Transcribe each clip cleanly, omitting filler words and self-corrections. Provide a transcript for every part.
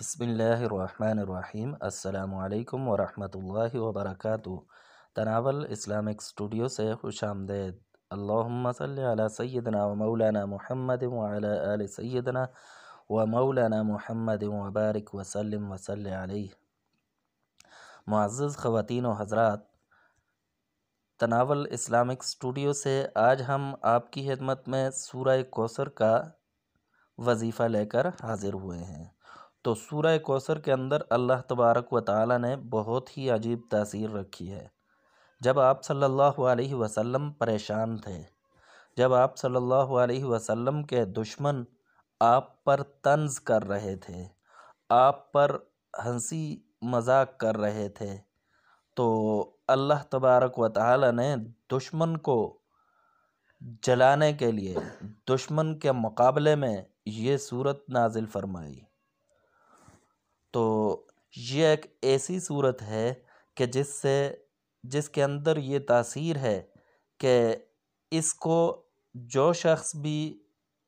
بسم اللہ الرحمن الرحیم۔ السلام علیکم ورحمۃ اللہ وبرکاتہ۔ تناول اسلامک اسٹوڈیو سے خوش آمدید۔ اللہم صلی علی سیدنا و مولانا محمد وعلی آل سیدنا و مولانا محمد وبارک وسلم وصلی علیہ۔ معزز خواتین و حضرات، تناول اسلامک اسٹوڈیو سے آج ہم آپ کی خدمت میں سورہ کوثر کا وظیفہ لے کر حاضر ہوئے ہیں۔ تو سورہ کوثر کے اندر اللہ تبارک و تعالی نے بہت ہی عجیب تاثیر رکھی ہے۔ جب آپ صلی اللہ علیہ وسلم پریشان تھے، جب آپ صلی اللہ علیہ وسلم کے دشمن آپ پر طنز کر رہے تھے، آپ پر ہنسی مذاق کر رہے تھے، تو اللہ تبارک و تعالی نے دشمن کو جلانے کے لیے، دشمن کے مقابلے میں یہ صورت نازل فرمائی۔ تو یہ ایک ایسی صورت ہے کہ جس کے اندر یہ تاثیر ہے کہ اس کو جو شخص بھی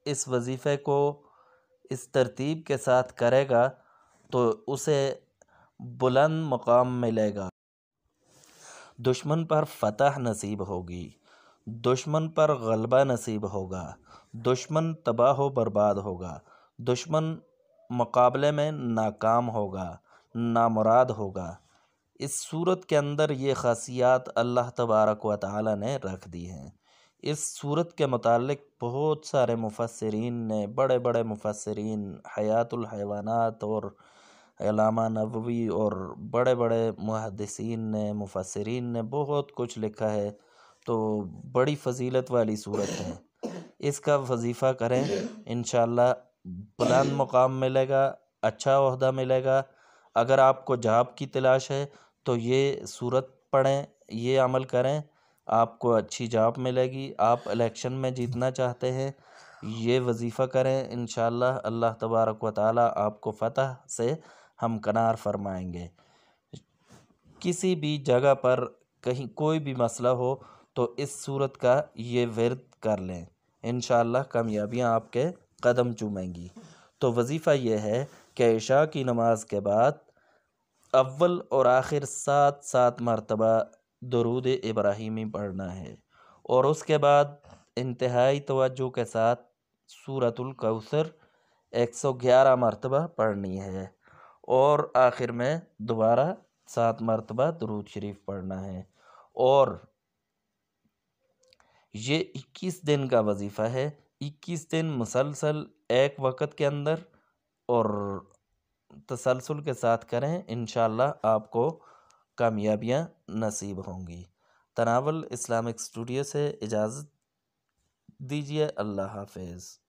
اس وظیفے کو اس ترتیب کے ساتھ کرے گا تو اسے بلند مقام ملے گا، دشمن پر فتح نصیب ہوگی، دشمن پر غلبہ نصیب ہوگا، دشمن تباہ و برباد ہوگا، دشمن مقابلے میں ناکام ہوگا، نامراد ہوگا۔ اس صورت کے اندر یہ خاصیات اللہ تبارک و تعالی نے رکھ دی ہیں۔ اس صورت کے متعلق بہت سارے مفسرین نے، بڑے بڑے مفسرین، حیات الحیوانات اور علامہ نووی اور بڑے بڑے محدثین نے، مفسرین نے بہت کچھ لکھا ہے۔ تو بڑی فضیلت والی صورت ہے، اس کا وظیفہ کریں، انشاءاللہ بلند مقام ملے گا، اچھا عہدہ ملے گا۔ اگر آپ کو جاب کی تلاش ہے تو یہ صورت پڑھیں، یہ عمل کریں، آپ کو اچھی جاب ملے گی۔ آپ الیکشن میں جیتنا چاہتے ہیں، یہ وظیفہ کریں، انشاءاللہ اللہ تبارک و تعالی آپ کو فتح سے ہمکنار فرمائیں گے۔ کسی بھی جگہ پر کہیں کوئی بھی مسئلہ ہو تو اس صورت کا یہ ورد کر لیں، انشاءاللہ کامیابیاں آپ کے قدم چومیں گی۔ تو وظیفہ یہ ہے کہ عشاء کی نماز کے بعد اول اور آخر 7 مرتبہ درود ابراہیمی پڑھنا ہے، اور اس کے بعد انتہائی توجہ کے ساتھ سورۃ الکوثر 111 مرتبہ پڑھنی ہے، اور آخر میں دوبارہ 7 مرتبہ درود شریف پڑھنا ہے۔ اور یہ 21 دن کا وظیفہ ہے، 21 دن مسلسل ایک وقت کے اندر اور تسلسل کے ساتھ کریں، انشاءاللہ آپ کو کامیابیاں نصیب ہوں گی۔ تناول اسلامک اسٹوڈیو سے اجازت دیجیے، اللہ حافظ۔